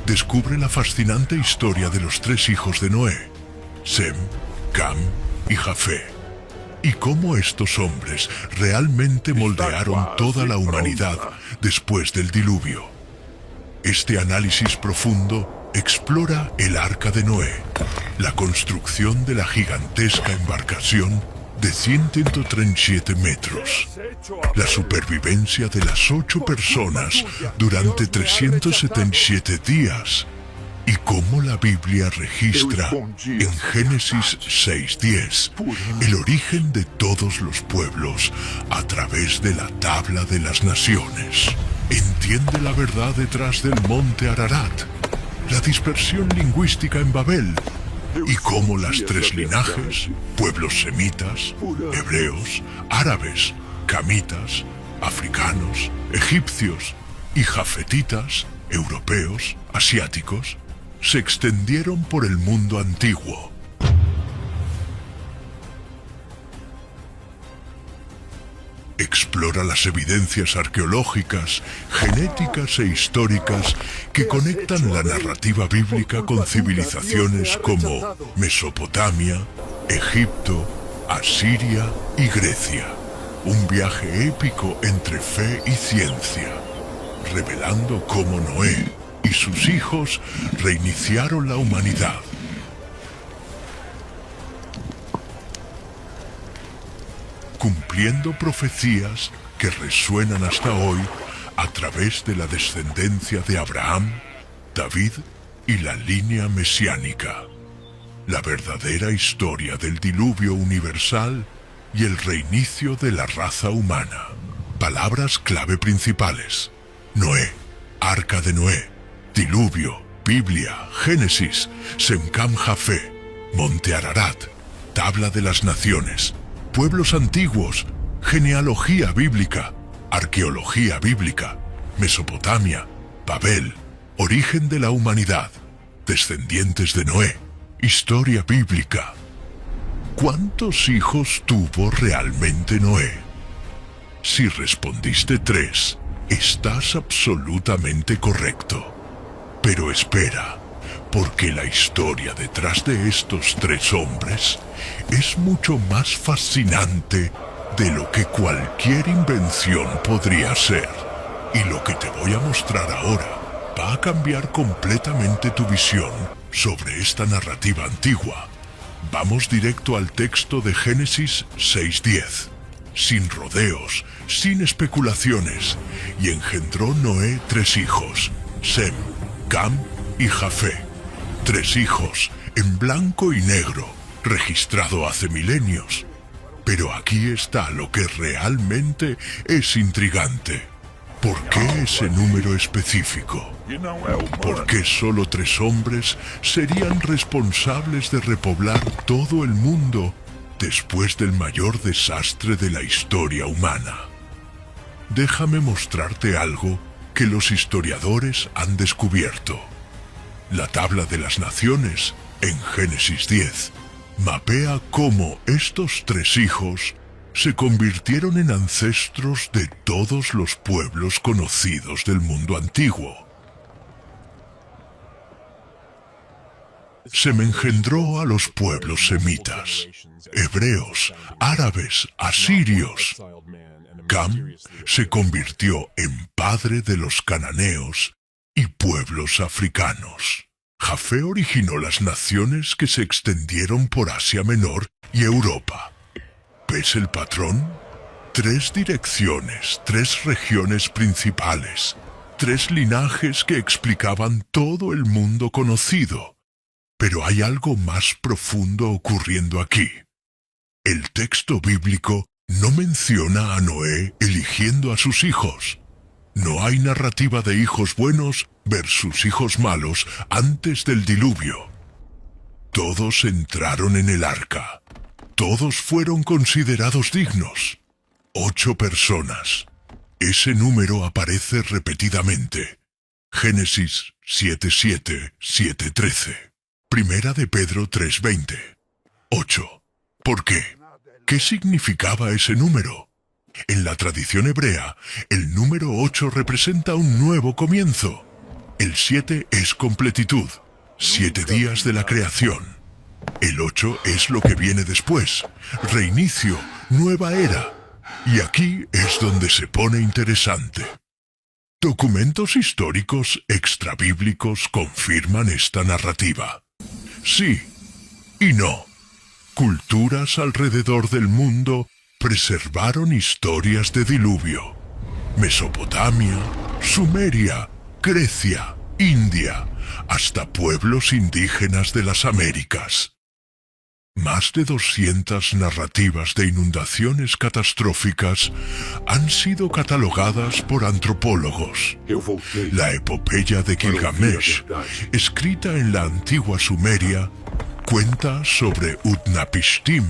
descubre la fascinante historia de los tres hijos de Noé, Sem, Cam y Jafé, y cómo estos hombres realmente moldearon toda la humanidad después del diluvio. Este análisis profundo explora el Arca de Noé, la construcción de la gigantesca embarcación de 137 metros, la supervivencia de las 8 personas durante 377 días y cómo la Biblia registra en Génesis 6:10 el origen de todos los pueblos a través de la tabla de las naciones. Entiende la verdad detrás del monte Ararat, la dispersión lingüística en Babel, y cómo las 3 linajes, pueblos semitas, hebreos, árabes, camitas, africanos, egipcios y jafetitas, europeos, asiáticos, se extendieron por el mundo antiguo. Explora las evidencias arqueológicas, genéticas e históricas que conectan la narrativa bíblica con civilizaciones como Mesopotamia, Egipto, Asiria y Grecia. Un viaje épico entre fe y ciencia, revelando cómo Noé y sus hijos reiniciaron la humanidad. Cumpliendo profecías que resuenan hasta hoy a través de la descendencia de Abraham, David y la línea mesiánica. La verdadera historia del diluvio universal y el reinicio de la raza humana. Palabras clave principales: Noé, Arca de Noé, diluvio, Biblia, Génesis, Semcam Jafé, Monte Ararat, Tabla de las Naciones, pueblos antiguos, genealogía bíblica, arqueología bíblica, Mesopotamia, Babel, origen de la humanidad, descendientes de Noé, historia bíblica. ¿Cuántos hijos tuvo realmente Noé? Si respondiste 3, estás absolutamente correcto. Pero espera, porque la historia detrás de estos 3 hombres es mucho más fascinante de lo que cualquier invención podría ser. Y lo que te voy a mostrar ahora va a cambiar completamente tu visión sobre esta narrativa antigua. Vamos directo al texto de Génesis 6:10. Sin rodeos, sin especulaciones, y engendró Noé 3 hijos, Sem, Cam y Jafé. 3 hijos, en blanco y negro, registrado hace milenios. Pero aquí está lo que realmente es intrigante. ¿Por qué ese número específico? ¿Por qué solo 3 hombres serían responsables de repoblar todo el mundo después del mayor desastre de la historia humana? Déjame mostrarte algo que los historiadores han descubierto. La tabla de las naciones, en Génesis 10, mapea cómo estos 3 hijos se convirtieron en ancestros de todos los pueblos conocidos del mundo antiguo. Sem engendró a los pueblos semitas, hebreos, árabes, asirios. Cam se convirtió en padre de los cananeos y pueblos africanos. Jafé originó las naciones que se extendieron por Asia Menor y Europa. ¿Ves el patrón? 3 direcciones, 3 regiones principales, 3 linajes que explicaban todo el mundo conocido. Pero hay algo más profundo ocurriendo aquí. El texto bíblico no menciona a Noé eligiendo a sus hijos. No hay narrativa de hijos buenos versus hijos malos antes del diluvio. Todos entraron en el arca. Todos fueron considerados dignos. 8 personas. Ese número aparece repetidamente. Génesis 7:7, 7:13. Primera de Pedro 3:20. 8. ¿Por qué? ¿Qué significaba ese número? En la tradición hebrea, el número 8 representa un nuevo comienzo. El 7 es completitud, 7 días de la creación. El 8 es lo que viene después, reinicio, nueva era. Y aquí es donde se pone interesante. Documentos históricos extrabíblicos confirman esta narrativa. Sí y no. Culturas alrededor del mundo preservaron historias de diluvio. Mesopotamia, Sumeria, Grecia, India, hasta pueblos indígenas de las Américas. Más de 200 narrativas de inundaciones catastróficas han sido catalogadas por antropólogos. La epopeya de Gilgamesh, escrita en la antigua Sumeria, cuenta sobre Utnapishtim,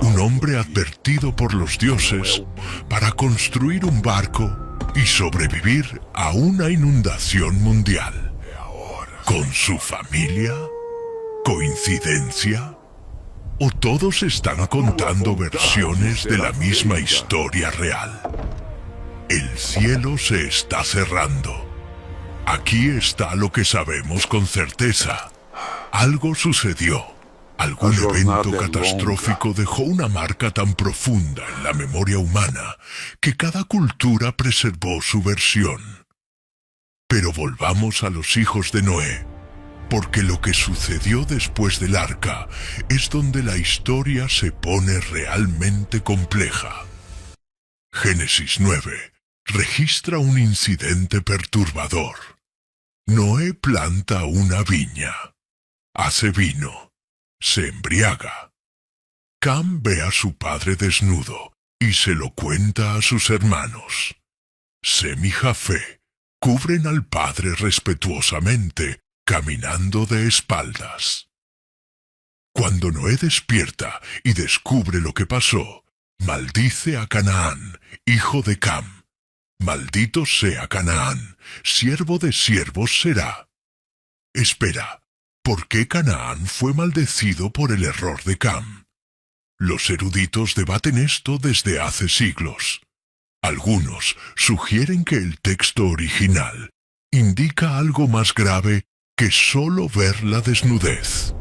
un hombre advertido por los dioses para construir un barco y sobrevivir a una inundación mundial. ¿Con su familia? ¿Coincidencia? ¿O todos están contando versiones de la misma historia real? El cielo se está cerrando. Aquí está lo que sabemos con certeza. Algo sucedió. Algún evento catastrófico dejó una marca tan profunda en la memoria humana que cada cultura preservó su versión. Pero volvamos a los hijos de Noé, porque lo que sucedió después del arca es donde la historia se pone realmente compleja. Génesis 9 registra un incidente perturbador. Noé planta una viña, hace vino, se embriaga. Cam ve a su padre desnudo y se lo cuenta a sus hermanos. Sem y Jafé cubren al padre respetuosamente, caminando de espaldas. Cuando Noé despierta y descubre lo que pasó, maldice a Canaán, hijo de Cam. Maldito sea Canaán, siervo de siervos será. Espera, ¿por qué Canaán fue maldecido por el error de Cam? Los eruditos debaten esto desde hace siglos. Algunos sugieren que el texto original indica algo más grave que solo ver la desnudez.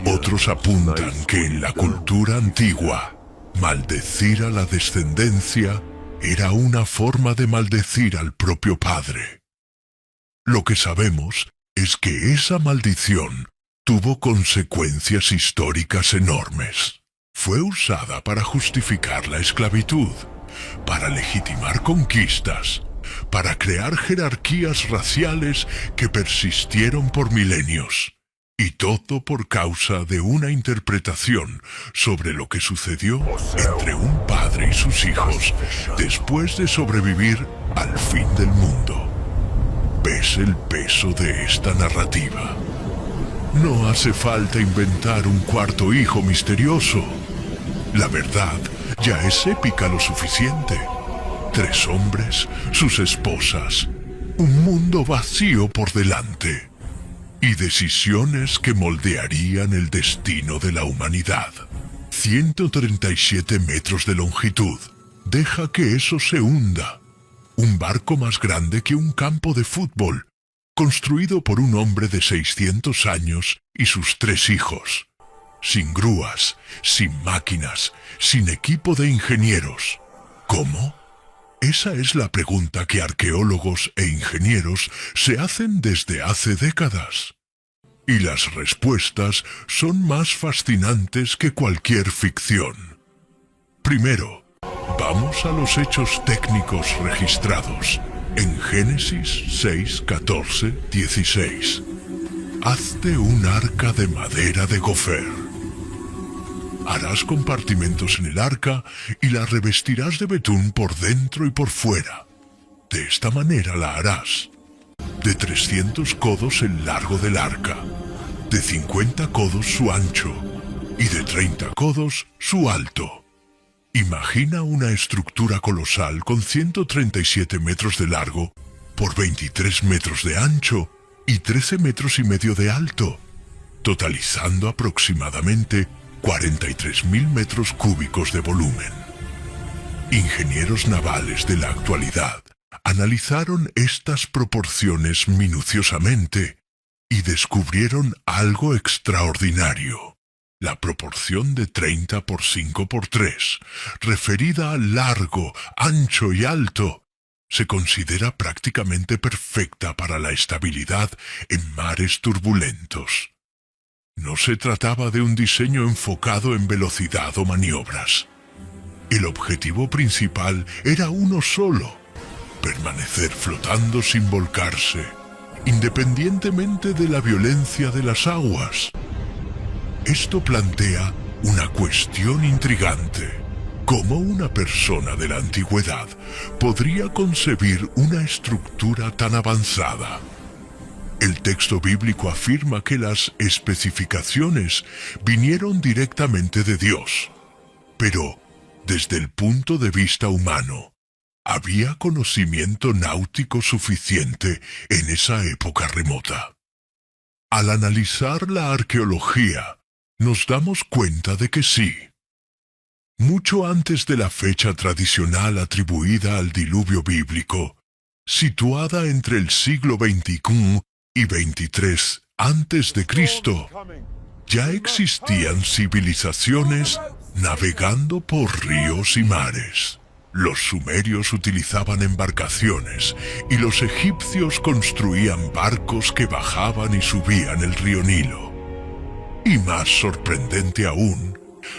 Otros apuntan que en la cultura antigua, maldecir a la descendencia era una forma de maldecir al propio padre. Lo que sabemos es que esa maldición tuvo consecuencias históricas enormes. Fue usada para justificar la esclavitud, para legitimar conquistas, para crear jerarquías raciales que persistieron por milenios, y todo por causa de una interpretación sobre lo que sucedió entre un padre y sus hijos después de sobrevivir al fin del mundo. ¿Ves el peso de esta narrativa? No hace falta inventar un cuarto hijo misterioso. La verdad ya es épica lo suficiente. 3 hombres, sus esposas, un mundo vacío por delante y decisiones que moldearían el destino de la humanidad. 137 metros de longitud. Deja que eso se hunda. Un barco más grande que un campo de fútbol, construido por un hombre de 600 años y sus 3 hijos. Sin grúas, sin máquinas, sin equipo de ingenieros. ¿Cómo? Esa es la pregunta que arqueólogos e ingenieros se hacen desde hace décadas. Y las respuestas son más fascinantes que cualquier ficción. Primero, vamos a los hechos técnicos registrados en Génesis 6, 14, 16. Hazte un arca de madera de gofer. Harás compartimentos en el arca y la revestirás de betún por dentro y por fuera. De esta manera la harás. De 300 codos el largo del arca, de 50 codos su ancho y de 30 codos su alto. Imagina una estructura colosal con 137 metros de largo por 23 metros de ancho y 13 metros y medio de alto, totalizando aproximadamente 43.000 metros cúbicos de volumen. Ingenieros navales de la actualidad analizaron estas proporciones minuciosamente y descubrieron algo extraordinario. La proporción de 30 por 5 por 3, referida al largo, ancho y alto, se considera prácticamente perfecta para la estabilidad en mares turbulentos. No se trataba de un diseño enfocado en velocidad o maniobras. El objetivo principal era uno solo: permanecer flotando sin volcarse, independientemente de la violencia de las aguas. Esto plantea una cuestión intrigante. ¿Cómo una persona de la antigüedad podría concebir una estructura tan avanzada? El texto bíblico afirma que las especificaciones vinieron directamente de Dios. Pero, desde el punto de vista humano, ¿había conocimiento náutico suficiente en esa época remota? Al analizar la arqueología, nos damos cuenta de que sí. Mucho antes de la fecha tradicional atribuida al diluvio bíblico, situada entre el siglo XXI y XXIII a.C., ya existían civilizaciones navegando por ríos y mares. Los sumerios utilizaban embarcaciones y los egipcios construían barcos que bajaban y subían el río Nilo. Y más sorprendente aún,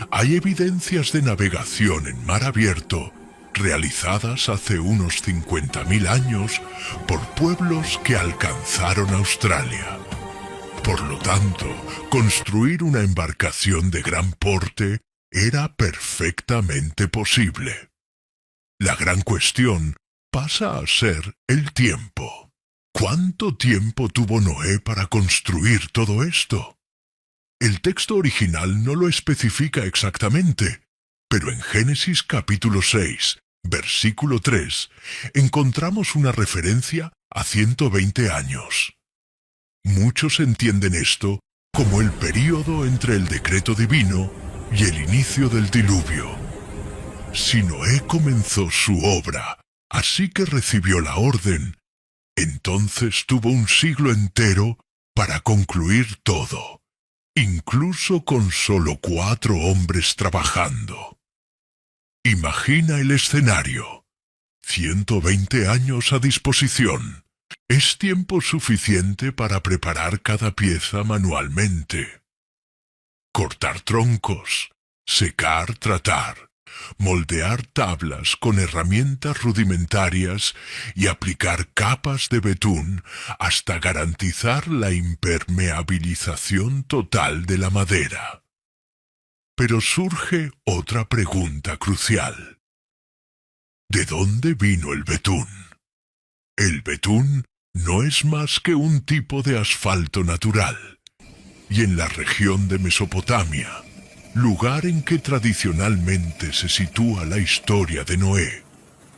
hay evidencias de navegación en mar abierto realizadas hace unos 50.000 años por pueblos que alcanzaron Australia. Por lo tanto, construir una embarcación de gran porte era perfectamente posible. La gran cuestión pasa a ser el tiempo. ¿Cuánto tiempo tuvo Noé para construir todo esto? El texto original no lo especifica exactamente, pero en Génesis capítulo 6, versículo 3, encontramos una referencia a 120 años. Muchos entienden esto como el período entre el decreto divino y el inicio del diluvio. Si Noé comenzó su obra, así que recibió la orden, entonces tuvo un siglo entero para concluir todo, incluso con solo 4 hombres trabajando. Imagina el escenario. 120 años a disposición. Es tiempo suficiente para preparar cada pieza manualmente. Cortar troncos, secar, tratar, moldear tablas con herramientas rudimentarias y aplicar capas de betún hasta garantizar la impermeabilización total de la madera. Pero surge otra pregunta crucial. ¿De dónde vino el betún? El betún no es más que un tipo de asfalto natural, y en la región de Mesopotamia, lugar en que tradicionalmente se sitúa la historia de Noé,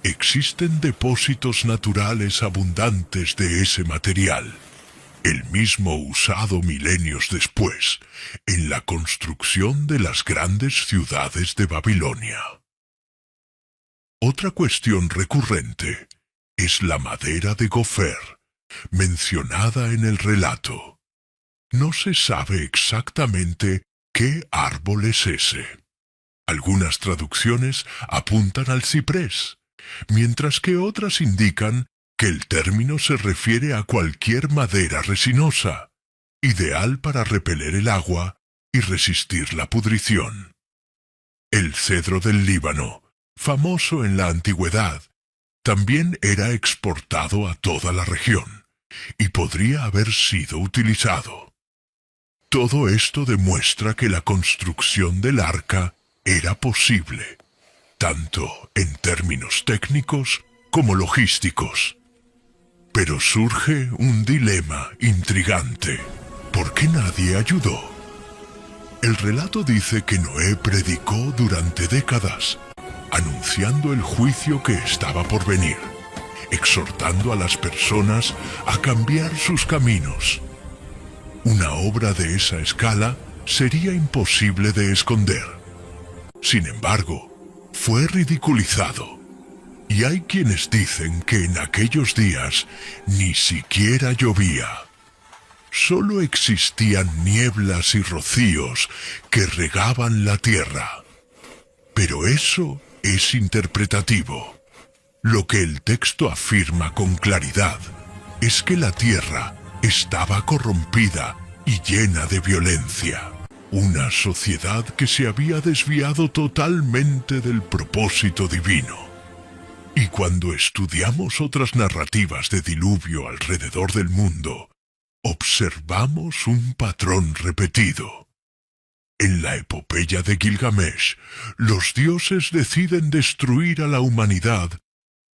existen depósitos naturales abundantes de ese material, el mismo usado milenios después en la construcción de las grandes ciudades de Babilonia. Otra cuestión recurrente es la madera de gofer, mencionada en el relato. No se sabe exactamente qué árbol es ese. Algunas traducciones apuntan al ciprés, mientras que otras indican que el término se refiere a cualquier madera resinosa, ideal para repeler el agua y resistir la pudrición. El cedro del Líbano, famoso en la antigüedad, también era exportado a toda la región y podría haber sido utilizado. Todo esto demuestra que la construcción del arca era posible, tanto en términos técnicos como logísticos. Pero surge un dilema intrigante. ¿Por qué nadie ayudó? El relato dice que Noé predicó durante décadas, anunciando el juicio que estaba por venir, exhortando a las personas a cambiar sus caminos. Una obra de esa escala sería imposible de esconder. Sin embargo, fue ridiculizado, Y hay quienes dicen que en aquellos días ni siquiera llovía. Solo existían nieblas y rocíos que regaban la tierra. Pero eso es interpretativo. Lo que el texto afirma con claridad es que la tierra estaba corrompida y llena de violencia. Una sociedad que se había desviado totalmente del propósito divino. Y cuando estudiamos otras narrativas de diluvio alrededor del mundo, observamos un patrón repetido. En la epopeya de Gilgamesh, los dioses deciden destruir a la humanidad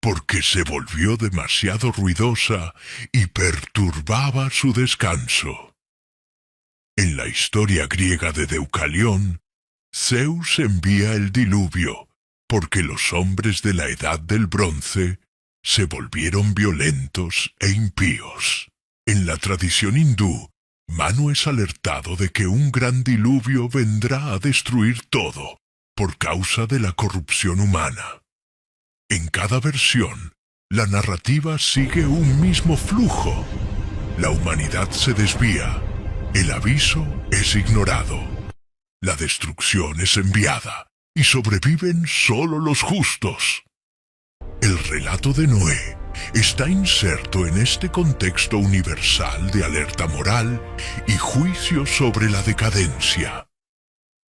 porque se volvió demasiado ruidosa y perturbaba su descanso. En la historia griega de Deucalión, Zeus envía el diluvio porque los hombres de la Edad del Bronce se volvieron violentos e impíos. En la tradición hindú, Manu es alertado de que un gran diluvio vendrá a destruir todo por causa de la corrupción humana. En cada versión, la narrativa sigue un mismo flujo. La humanidad se desvía, el aviso es ignorado, la destrucción es enviada y sobreviven solo los justos. El relato de Noé está inserto en este contexto universal de alerta moral y juicio sobre la decadencia.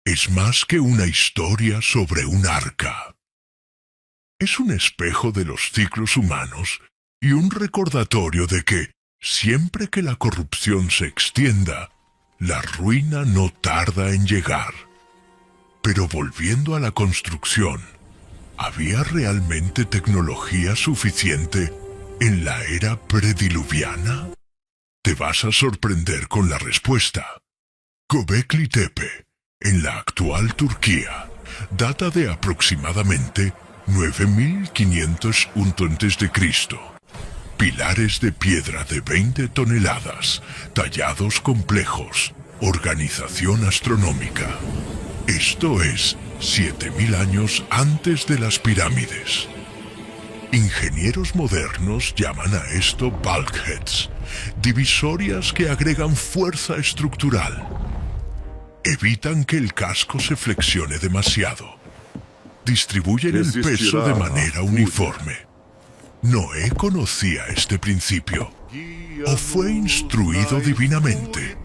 Es más que una historia sobre un arca. Es un espejo de los ciclos humanos y un recordatorio de que, siempre que la corrupción se extienda, la ruina no tarda en llegar. Pero volviendo a la construcción, ¿había realmente tecnología suficiente en la era prediluviana? Te vas a sorprender con la respuesta. Göbekli Tepe, en la actual Turquía, data de aproximadamente 9501 a.C. Pilares de piedra de 20 toneladas, tallados complejos, organización astronómica. Esto es 7000 años antes de las pirámides. Ingenieros modernos llaman a esto bulkheads, divisorias que agregan fuerza estructural. Evitan que el casco se flexione demasiado. Distribuyen el peso de manera uniforme. Noé conocía este principio, o fue instruido divinamente.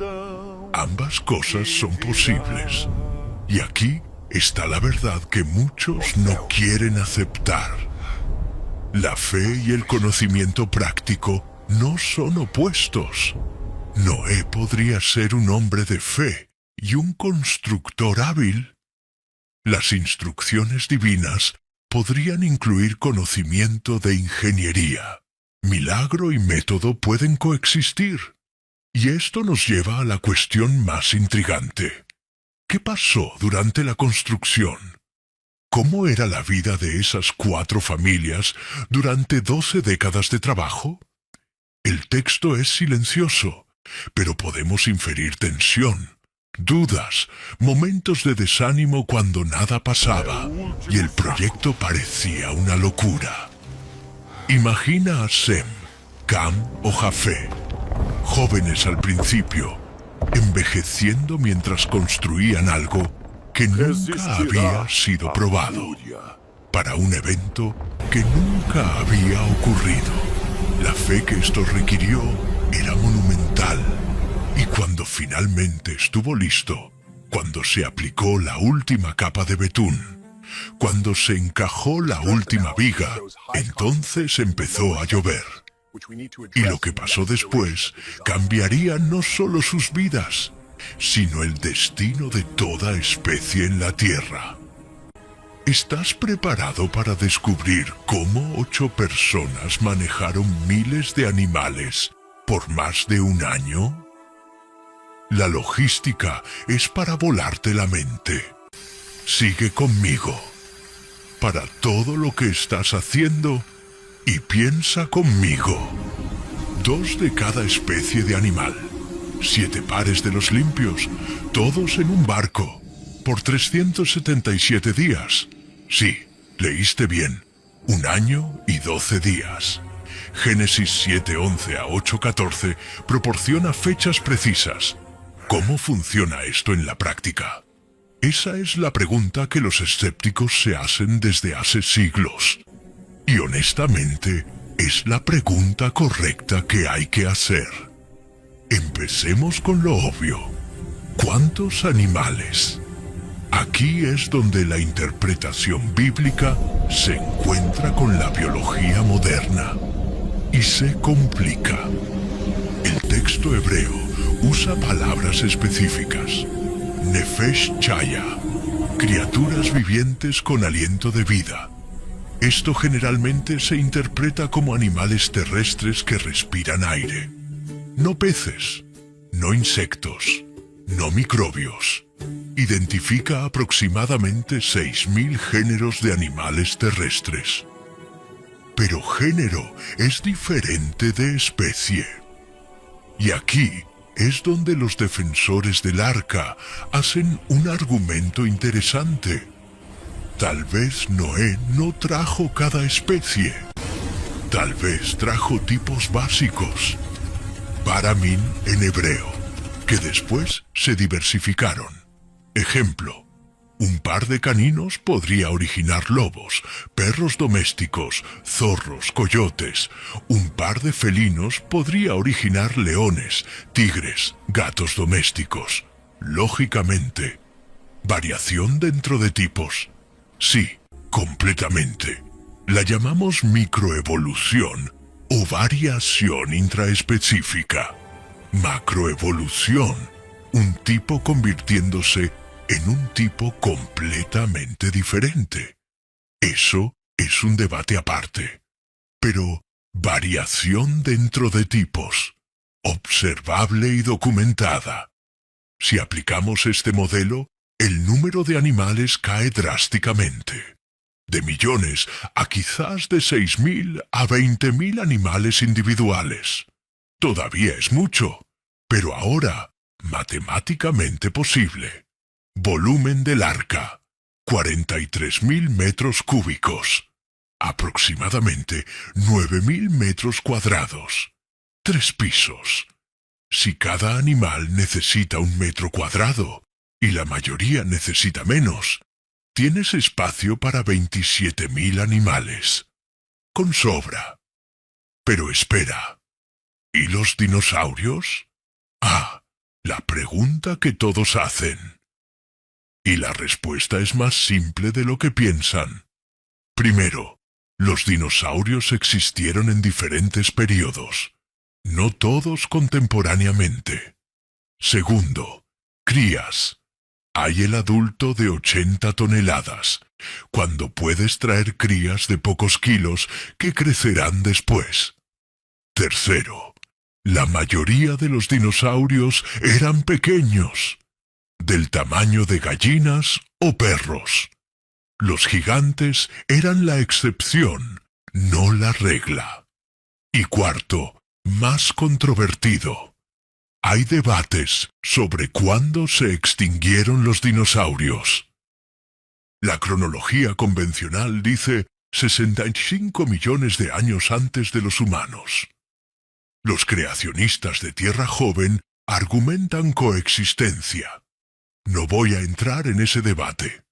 Ambas cosas son posibles. Y aquí está la verdad que muchos no quieren aceptar. La fe y el conocimiento práctico no son opuestos. Noé podría ser un hombre de fe y un constructor hábil. Las instrucciones divinas podrían incluir conocimiento de ingeniería. Milagro y método pueden coexistir. Y esto nos lleva a la cuestión más intrigante. ¿Qué pasó durante la construcción? ¿Cómo era la vida de esas 4 familias durante 12 décadas de trabajo? El texto es silencioso, pero podemos inferir tensión, dudas, momentos de desánimo cuando nada pasaba y el proyecto parecía una locura. Imagina a Sem, Cam o Jafé, jóvenes al principio, envejeciendo mientras construían algo que nunca había sido probado, para un evento que nunca había ocurrido. La fe que esto requirió era monumental. Y cuando finalmente estuvo listo, cuando se aplicó la última capa de betún, cuando se encajó la última viga, entonces empezó a llover. Y lo que pasó después cambiaría no solo sus vidas, sino el destino de toda especie en la Tierra. ¿Estás preparado para descubrir cómo 8 personas manejaron miles de animales por más de un año? La logística es para volarte la mente. Sigue conmigo. Para todo lo que estás haciendo, y piensa conmigo. 2 de cada especie de animal. 7 pares de los limpios, todos en un barco, por 377 días. Sí, leíste bien. 1 año y 12 días. Génesis 7:11 a 8:14 proporciona fechas precisas. ¿Cómo funciona esto en la práctica? Esa es la pregunta que los escépticos se hacen desde hace siglos. Y honestamente, es la pregunta correcta que hay que hacer. Empecemos con lo obvio. ¿Cuántos animales? Aquí es donde la interpretación bíblica se encuentra con la biología moderna y se complica. El texto hebreo usa palabras específicas. Nefesh Chaya, criaturas vivientes con aliento de vida. Esto generalmente se interpreta como animales terrestres que respiran aire. No peces, no insectos, no microbios. Identifica aproximadamente 6.000 géneros de animales terrestres. Pero género es diferente de especie. Y aquí es donde los defensores del arca hacen un argumento interesante. Tal vez Noé no trajo cada especie. Tal vez trajo tipos básicos. Baramin en hebreo, que después se diversificaron. Ejemplo, un par de caninos podría originar lobos, perros domésticos, zorros, coyotes. Un par de felinos podría originar leones, tigres, gatos domésticos. Lógicamente, variación dentro de tipos. Sí, completamente. La llamamos microevolución o variación intraespecífica. Macroevolución, un tipo convirtiéndose en un tipo completamente diferente. Eso es un debate aparte. Pero variación dentro de tipos, observable y documentada. Si aplicamos este modelo, el número de animales cae drásticamente. De millones a quizás de 6.000 a 20.000 animales individuales. Todavía es mucho, pero ahora matemáticamente posible. Volumen del arca, 43.000 metros cúbicos. Aproximadamente 9.000 metros cuadrados. 3 pisos. Si cada animal necesita 1 metro cuadrado, y la mayoría necesita menos, tienes espacio para 27.000 animales. Con sobra. Pero espera, ¿y los dinosaurios? Ah, la pregunta que todos hacen. Y la respuesta es más simple de lo que piensan. Primero, los dinosaurios existieron en diferentes periodos, no todos contemporáneamente. Segundo, crías. Hay el adulto de 80 toneladas, cuando puedes traer crías de pocos kilos que crecerán después. Tercero, la mayoría de los dinosaurios eran pequeños, del tamaño de gallinas o perros. Los gigantes eran la excepción, no la regla. Y cuarto, más controvertido. Hay debates sobre cuándo se extinguieron los dinosaurios. La cronología convencional dice 65 millones de años antes de los humanos. Los creacionistas de Tierra Joven argumentan coexistencia. No voy a entrar en ese debate.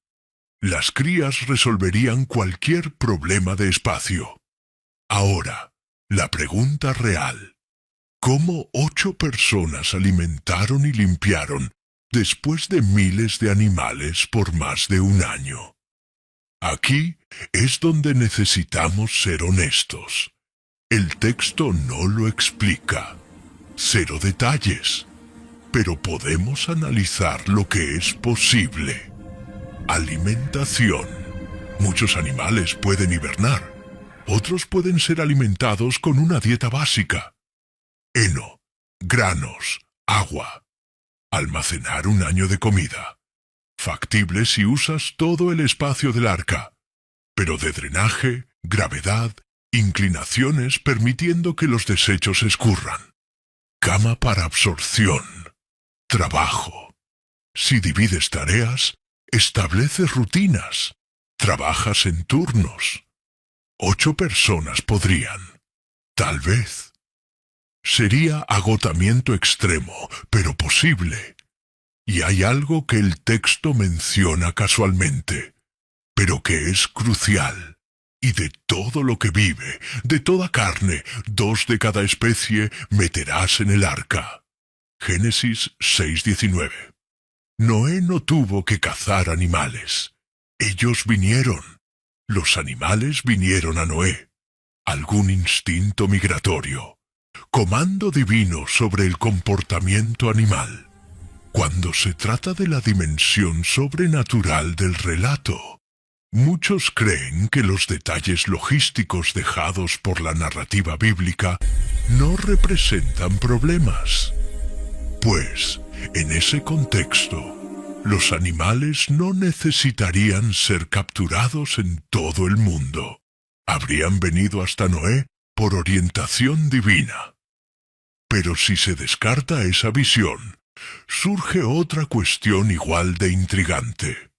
Las crías resolverían cualquier problema de espacio. Ahora, la pregunta real. ¿Cómo 8 personas alimentaron y limpiaron después de miles de animales por más de 1 año? Aquí es donde necesitamos ser honestos. El texto no lo explica. 0 detalles. Pero podemos analizar lo que es posible. Alimentación. Muchos animales pueden hibernar. Otros pueden ser alimentados con una dieta básica. Heno, granos, agua. Almacenar 1 año de comida. Factible si usas todo el espacio del arca, pero de drenaje, gravedad, inclinaciones permitiendo que los desechos escurran. Cama para absorción. Trabajo. Si divides tareas, estableces rutinas. Trabajas en turnos. 8 personas podrían. Tal vez. Sería agotamiento extremo, pero posible. Y hay algo que el texto menciona casualmente, pero que es crucial. Y de todo lo que vive, de toda carne, 2 de cada especie meterás en el arca. Génesis 6:19. Noé no tuvo que cazar animales. Ellos vinieron. Los animales vinieron a Noé. Algún instinto migratorio. Comando divino sobre el comportamiento animal. Cuando se trata de la dimensión sobrenatural del relato, muchos creen que los detalles logísticos dejados por la narrativa bíblica no representan problemas. Pues, en ese contexto, los animales no necesitarían ser capturados en todo el mundo. Habrían venido hasta Noé por orientación divina. Pero si se descarta esa visión, surge otra cuestión igual de intrigante.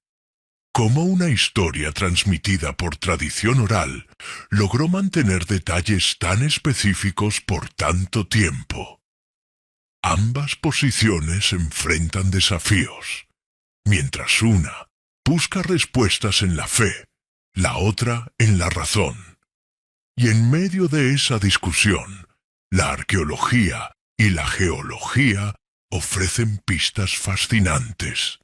¿Cómo una historia transmitida por tradición oral logró mantener detalles tan específicos por tanto tiempo? Ambas posiciones enfrentan desafíos. Mientras una busca respuestas en la fe, la otra en la razón. Y en medio de esa discusión, la arqueología y la geología ofrecen pistas fascinantes.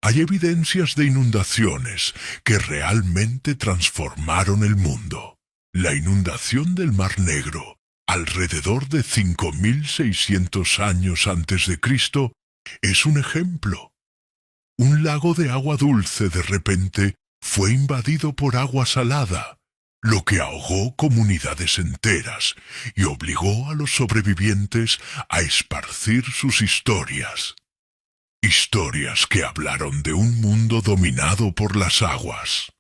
Hay evidencias de inundaciones que realmente transformaron el mundo. La inundación del Mar Negro, alrededor de 5.600 años antes de Cristo, es un ejemplo. Un lago de agua dulce de repente fue invadido por agua salada, lo que ahogó comunidades enteras y obligó a los sobrevivientes a esparcir sus historias. Historias que hablaron de un mundo dominado por las aguas.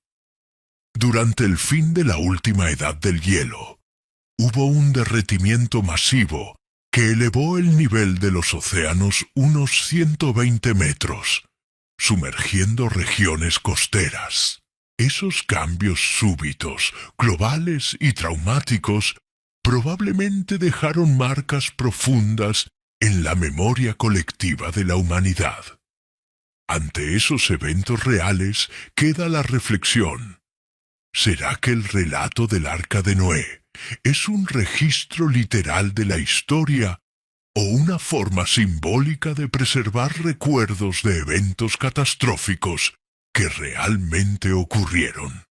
Durante el fin de la última edad del hielo, hubo un derretimiento masivo que elevó el nivel de los océanos unos 120 metros, sumergiendo regiones costeras. Esos cambios súbitos, globales y traumáticos probablemente dejaron marcas profundas en la memoria colectiva de la humanidad. Ante esos eventos reales queda la reflexión. ¿Será que el relato del Arca de Noé es un registro literal de la historia o una forma simbólica de preservar recuerdos de eventos catastróficos que realmente ocurrieron?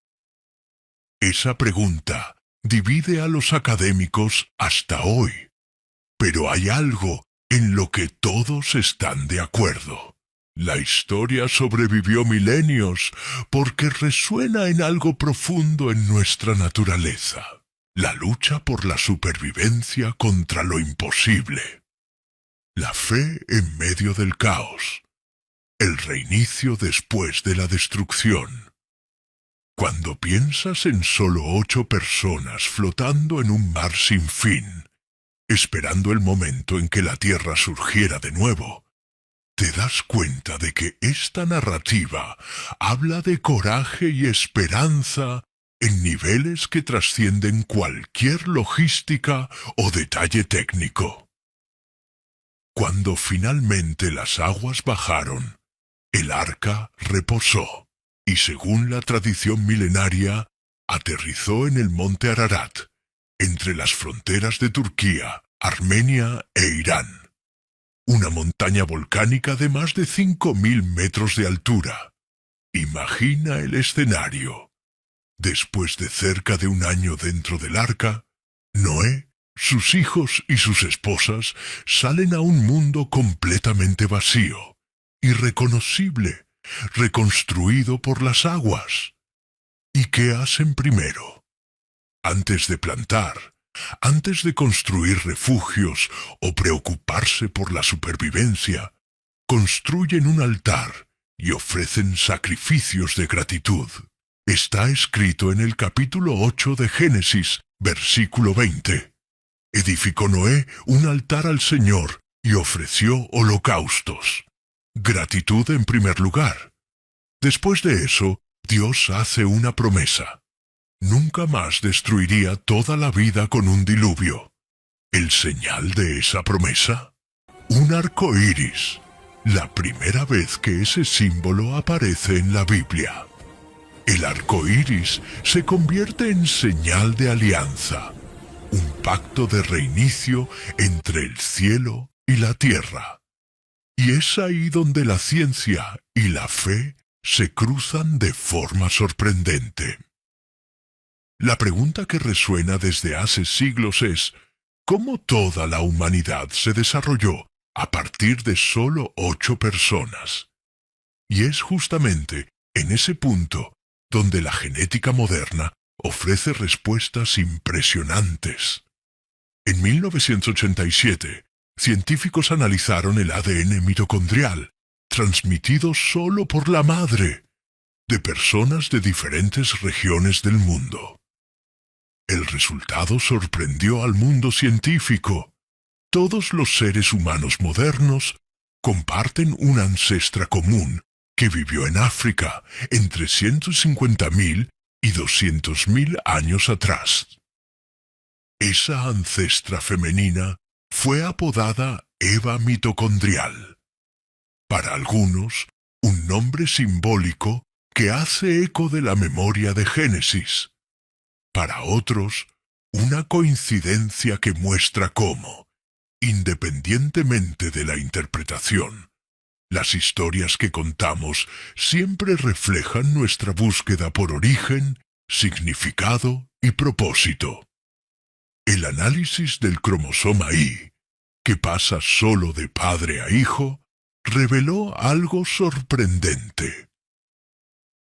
Esa pregunta divide a los académicos hasta hoy, pero hay algo en lo que todos están de acuerdo. La historia sobrevivió milenios porque resuena en algo profundo en nuestra naturaleza, la lucha por la supervivencia contra lo imposible, la fe en medio del caos, el reinicio después de la destrucción. Cuando piensas en solo 8 personas flotando en un mar sin fin, esperando el momento en que la Tierra surgiera de nuevo, te das cuenta de que esta narrativa habla de coraje y esperanza en niveles que trascienden cualquier logística o detalle técnico. Cuando finalmente las aguas bajaron, el arca reposó y, según la tradición milenaria, aterrizó en el monte Ararat, entre las fronteras de Turquía, Armenia e Irán. Una montaña volcánica de más de 5.000 metros de altura. Imagina el escenario. Después de cerca de un año dentro del arca, Noé, sus hijos y sus esposas salen a un mundo completamente vacío, irreconocible, reconstruido por las aguas. ¿Y qué hacen primero? Antes de plantar, antes de construir refugios o preocuparse por la supervivencia, construyen un altar y ofrecen sacrificios de gratitud. Está escrito en el capítulo 8 de Génesis, versículo 20. Edificó Noé un altar al Señor y ofreció holocaustos. Gratitud en primer lugar. Después de eso, Dios hace una promesa. nunca más destruiría toda la vida con un diluvio. ¿El señal de esa promesa? Un arco iris, la primera vez que ese símbolo aparece en la Biblia. El arco iris se convierte en señal de alianza, un pacto de reinicio entre el cielo y la tierra. Y es ahí donde la ciencia y la fe se cruzan de forma sorprendente. La pregunta que resuena desde hace siglos es: ¿cómo toda la humanidad se desarrolló a partir de solo 8 personas? Y es justamente en ese punto donde la genética moderna ofrece respuestas impresionantes. En 1987, científicos analizaron el ADN mitocondrial, transmitido solo por la madre, de personas de diferentes regiones del mundo. El resultado sorprendió al mundo científico. Todos los seres humanos modernos comparten una ancestra común que vivió en África entre 150.000 y 200.000 años atrás. Esa ancestra femenina fue apodada Eva mitocondrial. Para algunos, un nombre simbólico que hace eco de la memoria de Génesis. Para otros, una coincidencia que muestra cómo, independientemente de la interpretación, las historias que contamos siempre reflejan nuestra búsqueda por origen, significado y propósito. El análisis del cromosoma Y, que pasa solo de padre a hijo, reveló algo sorprendente.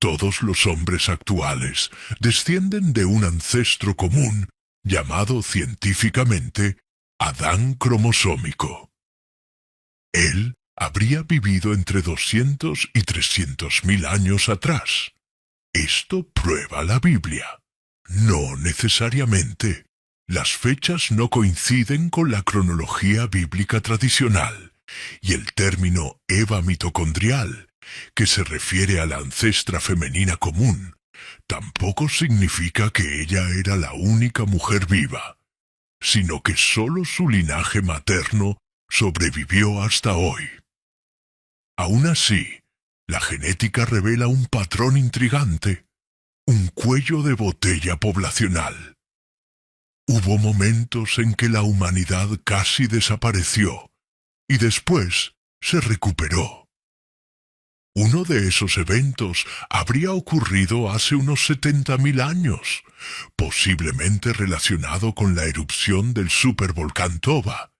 Todos los hombres actuales descienden de un ancestro común llamado científicamente Adán cromosómico. Él habría vivido entre 200 y 300.000 años atrás. Esto prueba la Biblia. No necesariamente. Las fechas no coinciden con la cronología bíblica tradicional, y el término Eva mitocondrial, que se refiere a la ancestra femenina común, tampoco significa que ella era la única mujer viva, sino que sólo su linaje materno sobrevivió hasta hoy. Aún así, la genética revela un patrón intrigante, un cuello de botella poblacional. Hubo momentos en que la humanidad casi desapareció, y después se recuperó. Uno de esos eventos habría ocurrido hace unos 70.000 años, posiblemente relacionado con la erupción del supervolcán Toba,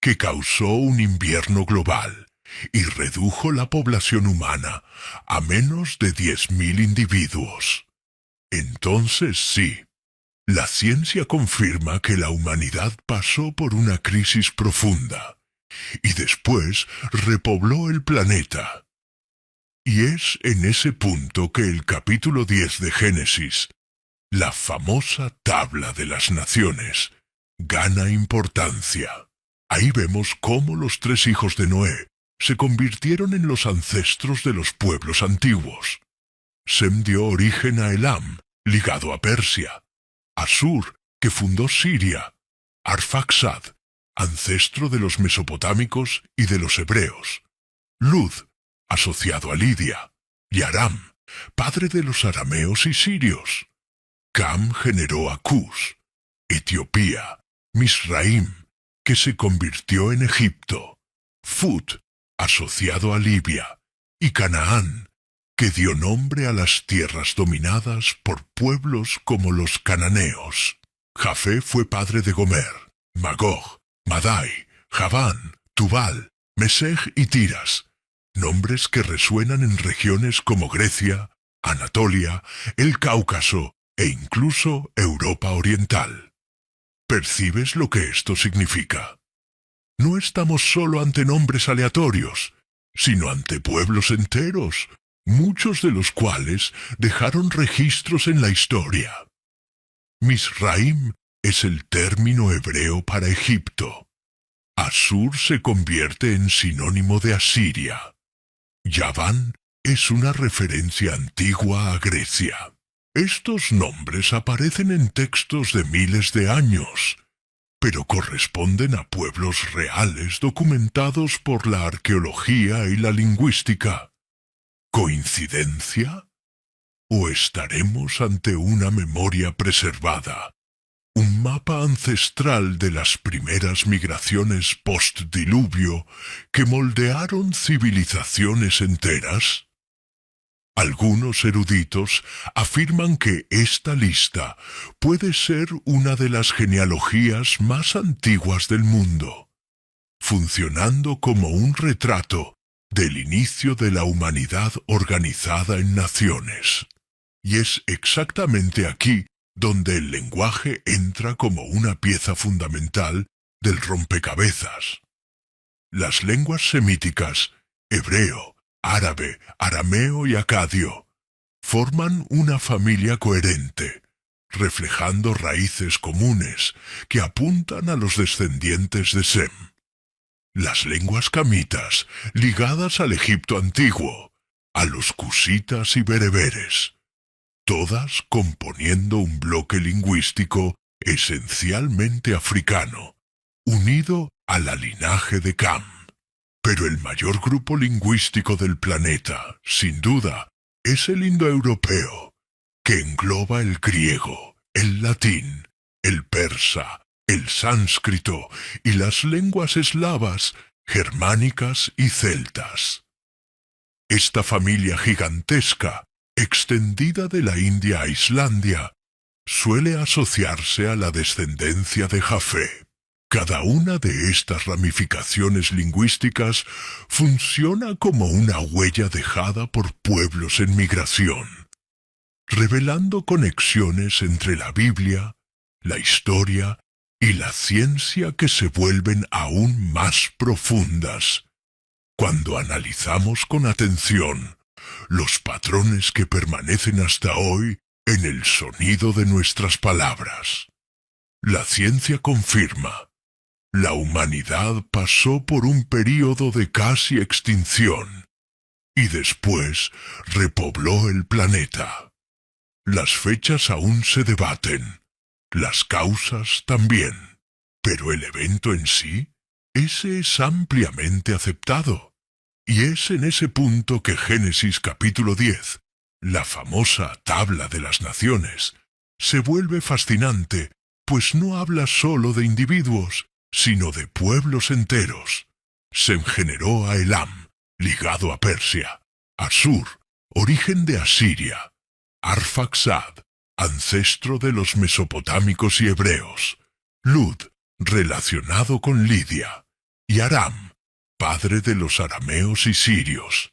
que causó un invierno global y redujo la población humana a menos de 10.000 individuos. Entonces sí, la ciencia confirma que la humanidad pasó por una crisis profunda y después repobló el planeta. Y es en ese punto que el capítulo 10 de Génesis, la famosa tabla de las naciones, gana importancia. Ahí vemos cómo los 3 hijos de Noé se convirtieron en los ancestros de los pueblos antiguos. Sem dio origen a Elam, ligado a Persia, Asur, que fundó Siria, Arfaxad, ancestro de los mesopotámicos y de los hebreos, Lud, asociado a Lidia, y Aram, padre de los arameos y sirios. Cam generó a Cus, Etiopía, Misraim, que se convirtió en Egipto, Fut, asociado a Libia, y Canaán, que dio nombre a las tierras dominadas por pueblos como los cananeos. Jafé fue padre de Gomer, Magog, Madai, Javán, Tubal, Mesej y Tiras, nombres que resuenan en regiones como Grecia, Anatolia, el Cáucaso e incluso Europa Oriental. ¿Percibes lo que esto significa? No estamos solo ante nombres aleatorios, sino ante pueblos enteros, muchos de los cuales dejaron registros en la historia. Misraim es el término hebreo para Egipto. Asur se convierte en sinónimo de Asiria. Yaván es una referencia antigua a Grecia. Estos nombres aparecen en textos de miles de años, pero corresponden a pueblos reales documentados por la arqueología y la lingüística. ¿Coincidencia? ¿O estaremos ante una memoria preservada? ¿Un mapa ancestral de las primeras migraciones postdiluvio que moldearon civilizaciones enteras? Algunos eruditos afirman que esta lista puede ser una de las genealogías más antiguas del mundo, funcionando como un retrato del inicio de la humanidad organizada en naciones. Y es exactamente aquí donde el lenguaje entra como una pieza fundamental del rompecabezas. Las lenguas semíticas, hebreo, árabe, arameo y acadio, forman una familia coherente, reflejando raíces comunes que apuntan a los descendientes de Sem. Las lenguas camitas, ligadas al Egipto antiguo, a los cusitas y bereberes, todas componiendo un bloque lingüístico esencialmente africano, unido a la linaje de Cam. Pero el mayor grupo lingüístico del planeta, sin duda, es el indoeuropeo, que engloba el griego, el latín, el persa, el sánscrito y las lenguas eslavas, germánicas y celtas. Esta familia gigantesca, extendida de la India a Islandia, suele asociarse a la descendencia de Jafé. Cada una de estas ramificaciones lingüísticas funciona como una huella dejada por pueblos en migración, revelando conexiones entre la Biblia, la historia y la ciencia que se vuelven aún más profundas cuando analizamos con atención los patrones que permanecen hasta hoy en el sonido de nuestras palabras. La ciencia confirma: la humanidad pasó por un período de casi extinción y después repobló el planeta. Las fechas aún se debaten, las causas también, pero el evento en sí, ese es ampliamente aceptado. Y es en ese punto que Génesis capítulo 10, la famosa tabla de las naciones, se vuelve fascinante, pues no habla solo de individuos, sino de pueblos enteros. Sem generó a Elam, ligado a Persia, Asur, origen de Asiria, Arfaxad, ancestro de los mesopotámicos y hebreos, Lud, relacionado con Lidia, y Aram, padre de los arameos y sirios.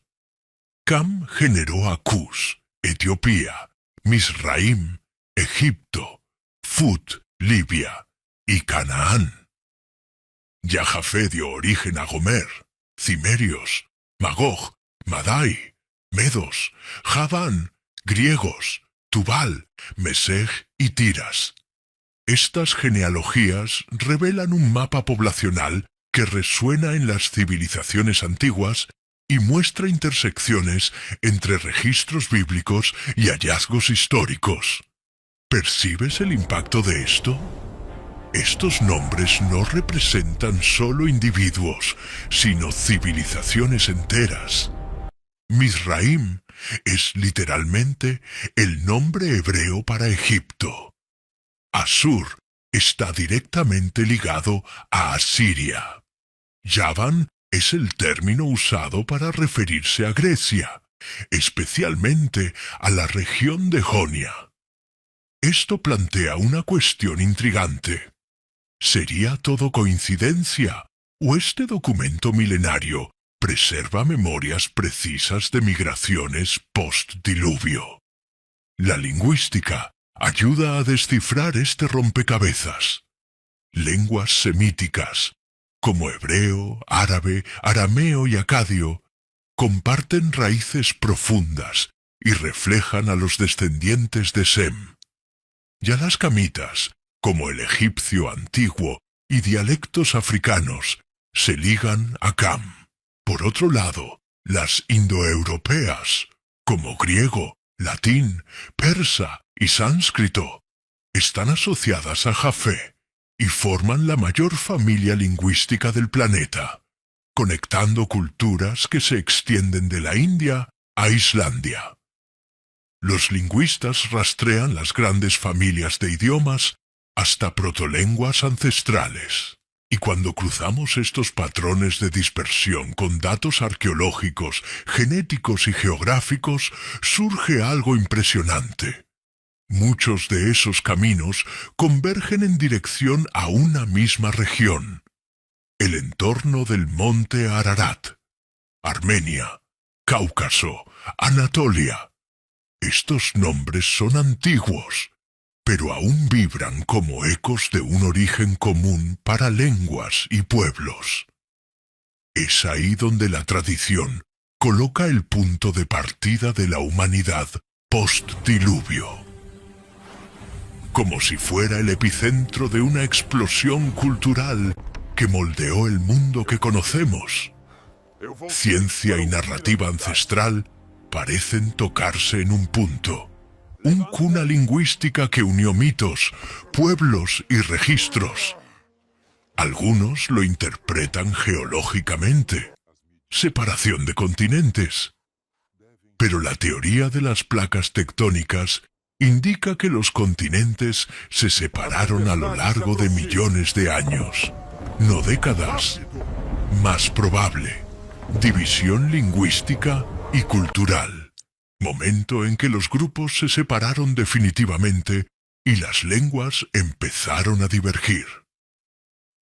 Cam generó a Cus, Etiopía, Misraim, Egipto, Fut, Libia, y Canaán. Ya Jafé dio origen a Gomer, Cimerios, Magog, Madai, Medos, Javán, griegos, Tubal, Mesej y Tiras. Estas genealogías revelan un mapa poblacional que resuena en las civilizaciones antiguas y muestra intersecciones entre registros bíblicos y hallazgos históricos. ¿Percibes el impacto de esto? Estos nombres no representan solo individuos, sino civilizaciones enteras. Misraim es literalmente el nombre hebreo para Egipto. Asur está directamente ligado a Asiria. Yavan es el término usado para referirse a Grecia, especialmente a la región de Jonia. Esto plantea una cuestión intrigante. ¿Sería todo coincidencia o este documento milenario preserva memorias precisas de migraciones post-diluvio? La lingüística ayuda a descifrar este rompecabezas. Lenguas semíticas, como hebreo, árabe, arameo y acadio, comparten raíces profundas y reflejan a los descendientes de Sem. Ya las camitas, como el egipcio antiguo y dialectos africanos, se ligan a Cam. Por otro lado, las indoeuropeas, como griego, latín, persa, y sánscrito están asociadas a Jafé y forman la mayor familia lingüística del planeta, conectando culturas que se extienden de la India a Islandia. Los lingüistas rastrean las grandes familias de idiomas hasta protolenguas ancestrales. Y cuando cruzamos estos patrones de dispersión con datos arqueológicos, genéticos y geográficos, surge algo impresionante. Muchos de esos caminos convergen en dirección a una misma región, el entorno del monte Ararat, Armenia, Cáucaso, Anatolia. Estos nombres son antiguos, pero aún vibran como ecos de un origen común para lenguas y pueblos. Es ahí donde la tradición coloca el punto de partida de la humanidad post-diluvio. Como si fuera el epicentro de una explosión cultural que moldeó el mundo que conocemos. Ciencia y narrativa ancestral parecen tocarse en un punto. Un cuna lingüística que unió mitos, pueblos y registros. Algunos lo interpretan geológicamente, separación de continentes. Pero la teoría de las placas tectónicas indica que los continentes se separaron a lo largo de millones de años, no décadas. Más probable, división lingüística y cultural. Momento en que los grupos se separaron definitivamente y las lenguas empezaron a divergir.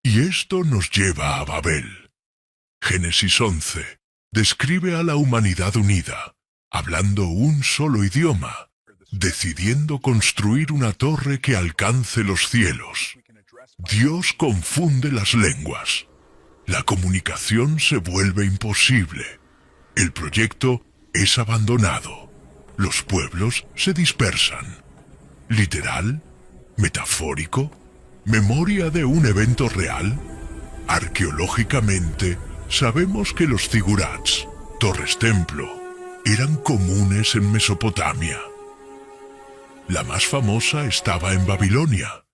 Y esto nos lleva a Babel. Génesis 11 describe a la humanidad unida, hablando un solo idioma, decidiendo construir una torre que alcance los cielos. Dios confunde las lenguas. La comunicación se vuelve imposible. El proyecto es abandonado. Los pueblos se dispersan. ¿Literal? ¿Metafórico? ¿Memoria de un evento real? Arqueológicamente, sabemos que los zigurats, torres-templo, eran comunes en Mesopotamia. La más famosa estaba en Babilonia,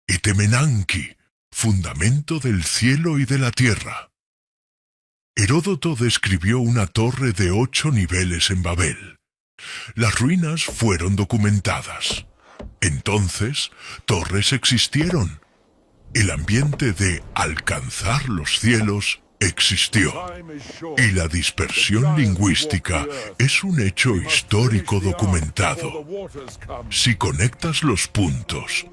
Etemenanki, fundamento del cielo y de la tierra. Heródoto describió una torre de 8 niveles en Babel. Las ruinas fueron documentadas. Entonces, torres existieron. El ambiente de alcanzar los cielos existió. Y la dispersión lingüística es un hecho histórico documentado. Si conectas los puntos,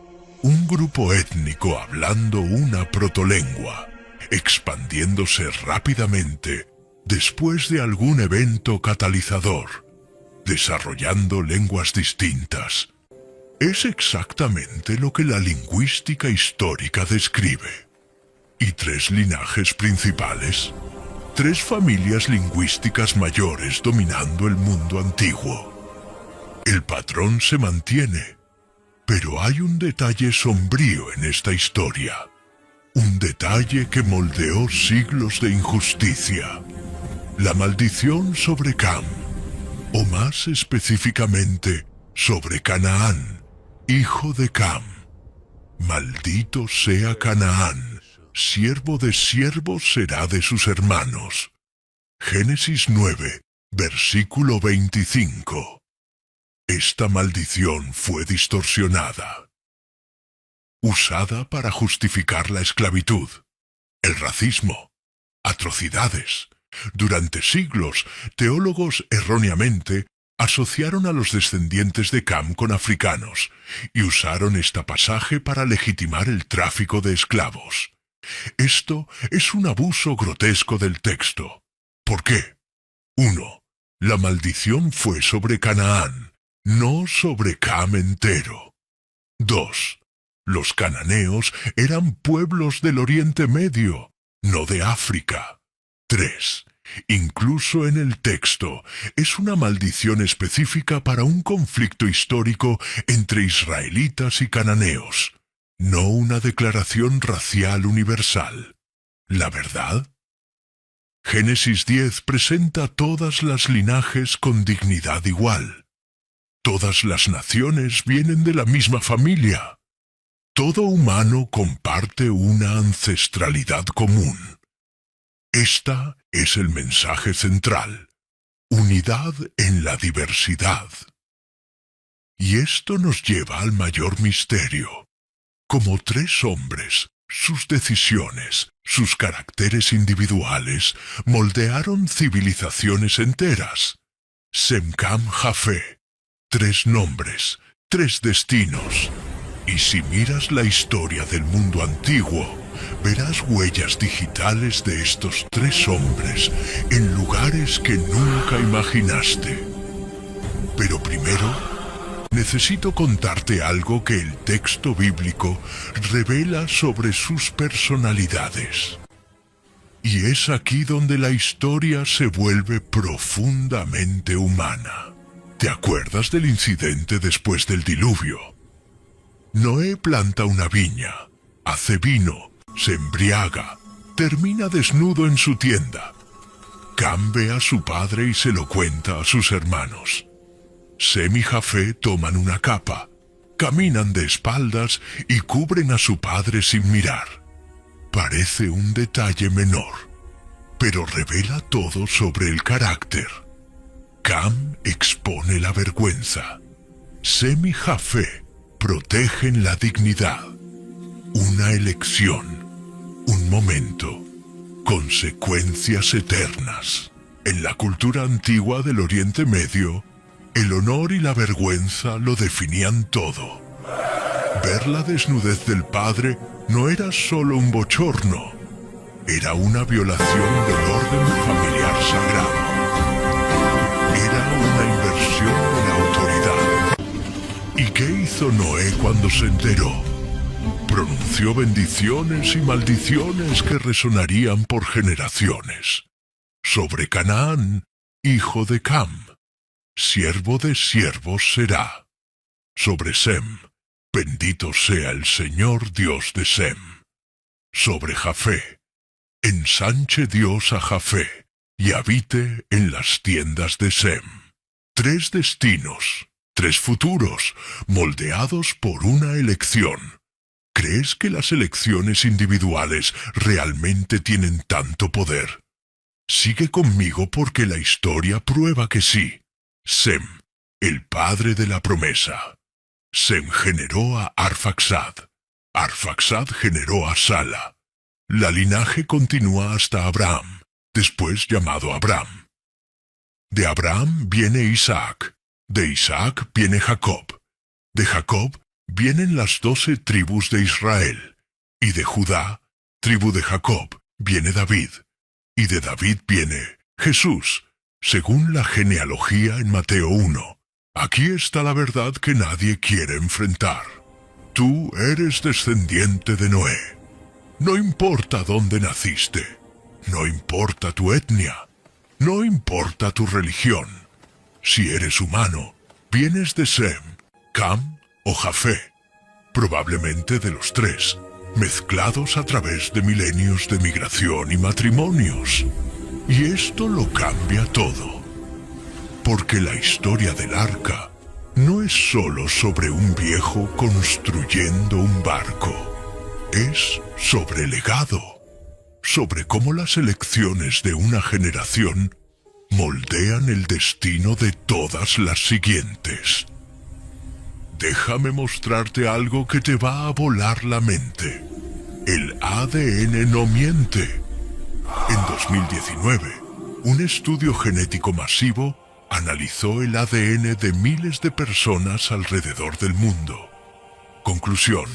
un grupo étnico hablando una protolengua, expandiéndose rápidamente después de algún evento catalizador, desarrollando lenguas distintas. Es exactamente lo que la lingüística histórica describe. Y 3 linajes principales, 3 familias lingüísticas mayores dominando el mundo antiguo. El patrón se mantiene, pero hay un detalle sombrío en esta historia. Un detalle que moldeó siglos de injusticia. La maldición sobre Cam, o más específicamente, sobre Canaán, hijo de Cam. Maldito sea Canaán, siervo de siervos será de sus hermanos. Génesis 9, versículo 25. Esta maldición fue distorsionada, usada para justificar la esclavitud, el racismo, atrocidades. Durante siglos, teólogos erróneamente asociaron a los descendientes de Cam con africanos y usaron este pasaje para legitimar el tráfico de esclavos. Esto es un abuso grotesco del texto. ¿Por qué? 1. La maldición fue sobre Canaán, no sobre Cam entero. 2. Los cananeos eran pueblos del Oriente Medio, no de África. 3. Incluso en el texto, es una maldición específica para un conflicto histórico entre israelitas y cananeos, no una declaración racial universal. ¿La verdad? Génesis 10 presenta todas las linajes con dignidad igual. Todas las naciones vienen de la misma familia. Todo humano comparte una ancestralidad común. Esta es el mensaje central: unidad en la diversidad. Y esto nos lleva al mayor misterio. Como tres hombres, sus decisiones, sus caracteres individuales, moldearon civilizaciones enteras. Sem, Cam, Jafé. Tres nombres, tres destinos. Y si miras la historia del mundo antiguo, verás huellas digitales de estos tres hombres en lugares que nunca imaginaste. Pero primero, necesito contarte algo que el texto bíblico revela sobre sus personalidades. Y es aquí donde la historia se vuelve profundamente humana. ¿Te acuerdas del incidente después del diluvio? Noé planta una viña, hace vino, se embriaga, termina desnudo en su tienda. Cam ve a su padre y se lo cuenta a sus hermanos. Sem y Jafé toman una capa, caminan de espaldas y cubren a su padre sin mirar. Parece un detalle menor, pero revela todo sobre el carácter. Cam expone la vergüenza. Sem y Jafé protegen la dignidad. Una elección, un momento, consecuencias eternas. En la cultura antigua del Oriente Medio, el honor y la vergüenza lo definían todo. Ver la desnudez del padre no era solo un bochorno, era una violación del orden familiar sagrado. Era una inversión de la autoridad. ¿Y qué hizo Noé cuando se enteró? Pronunció bendiciones y maldiciones que resonarían por generaciones. Sobre Canaán, hijo de Cam, siervo de siervos será. Sobre Sem, bendito sea el Señor Dios de Sem. Sobre Jafé, ensanche Dios a Jafé, y habite en las tiendas de Sem. Tres destinos, tres futuros, moldeados por una elección. ¿Crees que las elecciones individuales realmente tienen tanto poder? Sigue conmigo porque la historia prueba que sí. Sem, el padre de la promesa. Sem generó a Arfaxad. Arfaxad generó a Sala. La linaje continúa hasta Abraham, después llamado Abram. De Abraham viene Isaac. De Isaac viene Jacob. De Jacob vienen las 12 tribus de Israel. Y de Judá, tribu de Jacob, viene David. Y de David viene Jesús, según la genealogía en Mateo 1. Aquí está la verdad que nadie quiere enfrentar. Tú eres descendiente de Noé. No importa dónde naciste, no importa tu etnia, no importa tu religión. Si eres humano, vienes de Sem, Cam o Jafé, probablemente de los tres, mezclados a través de milenios de migración y matrimonios. Y esto lo cambia todo. Porque la historia del arca no es solo sobre un viejo construyendo un barco. Es sobre legado, sobre cómo las elecciones de una generación moldean el destino de todas las siguientes. Déjame mostrarte algo que te va a volar la mente. El ADN no miente. En 2019, un estudio genético masivo analizó el ADN de miles de personas alrededor del mundo. Conclusión: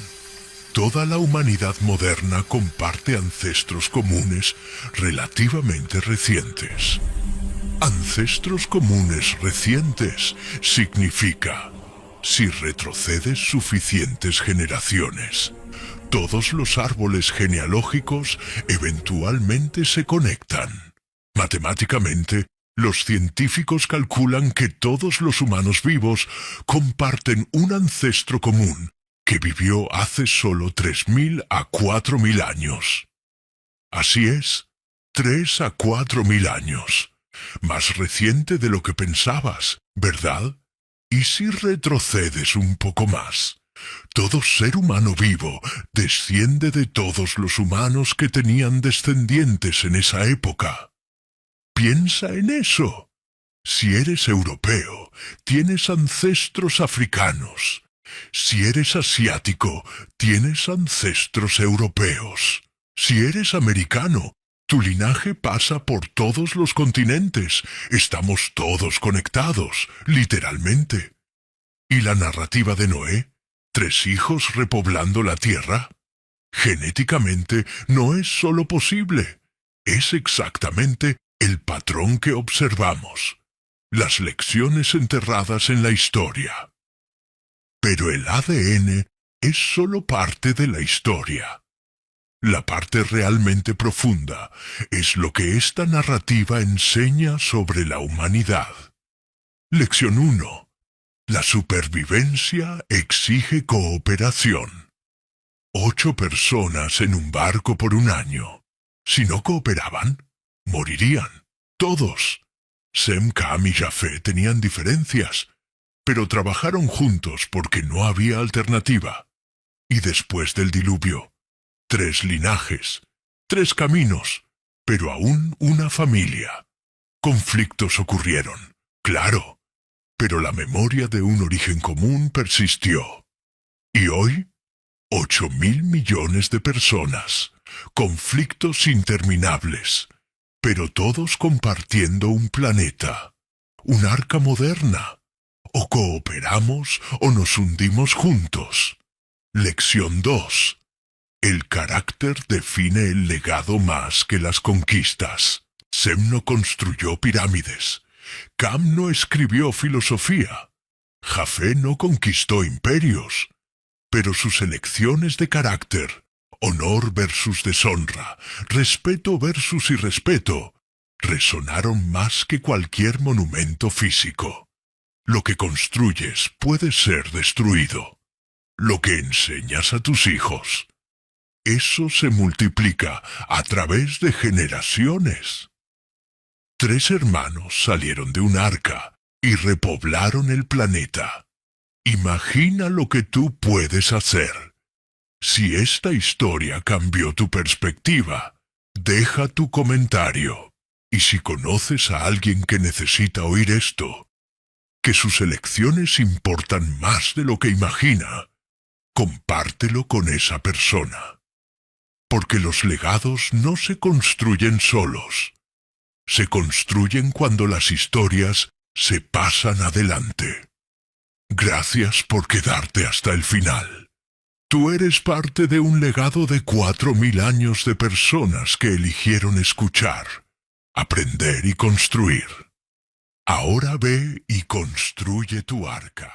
toda la humanidad moderna comparte ancestros comunes relativamente recientes. Ancestros comunes recientes significa, si retrocedes suficientes generaciones, todos los árboles genealógicos eventualmente se conectan. Matemáticamente, los científicos calculan que todos los humanos vivos comparten un ancestro común que vivió hace solo 3.000 a 4.000 años. Así es, 3 a 4.000 años. Más reciente de lo que pensabas, ¿verdad? ¿Y si retrocedes un poco más? Todo ser humano vivo desciende de todos los humanos que tenían descendientes en esa época. Piensa en eso. Si eres europeo, tienes ancestros africanos. Si eres asiático, tienes ancestros europeos. Si eres americano, tu linaje pasa por todos los continentes. Estamos todos conectados, literalmente. ¿Y la narrativa de Noé? ¿3 hijos repoblando la tierra? Genéticamente no es solo posible, es exactamente el patrón que observamos, las lecciones enterradas en la historia. Pero el ADN es solo parte de la historia. La parte realmente profunda es lo que esta narrativa enseña sobre la humanidad. Lección 1. La supervivencia exige cooperación. 8 personas en un barco por un año. Si no cooperaban, morirían. Todos. Sem, Cam y Jafet tenían diferencias, pero trabajaron juntos porque no había alternativa. Y después del diluvio, 3 linajes, 3 caminos, pero aún una familia. Conflictos ocurrieron, claro, pero la memoria de un origen común persistió. Y hoy, 8.000 millones de personas, conflictos interminables, pero todos compartiendo un planeta, un arca moderna. O cooperamos o nos hundimos juntos. Lección 2. El carácter define el legado más que las conquistas. Sem no construyó pirámides. Cam no escribió filosofía. Jafé no conquistó imperios. Pero sus elecciones de carácter, honor versus deshonra, respeto versus irrespeto, resonaron más que cualquier monumento físico. Lo que construyes puede ser destruido. Lo que enseñas a tus hijos, eso se multiplica a través de generaciones. 3 hermanos salieron de un arca y repoblaron el planeta. Imagina lo que tú puedes hacer. Si esta historia cambió tu perspectiva, deja tu comentario. Y si conoces a alguien que necesita oír esto, que sus elecciones importan más de lo que imagina, compártelo con esa persona. Porque los legados no se construyen solos. Se construyen cuando las historias se pasan adelante. Gracias por quedarte hasta el final. Tú eres parte de un legado de 4.000 años de personas que eligieron escuchar, aprender y construir. Ahora ve y construye tu arca.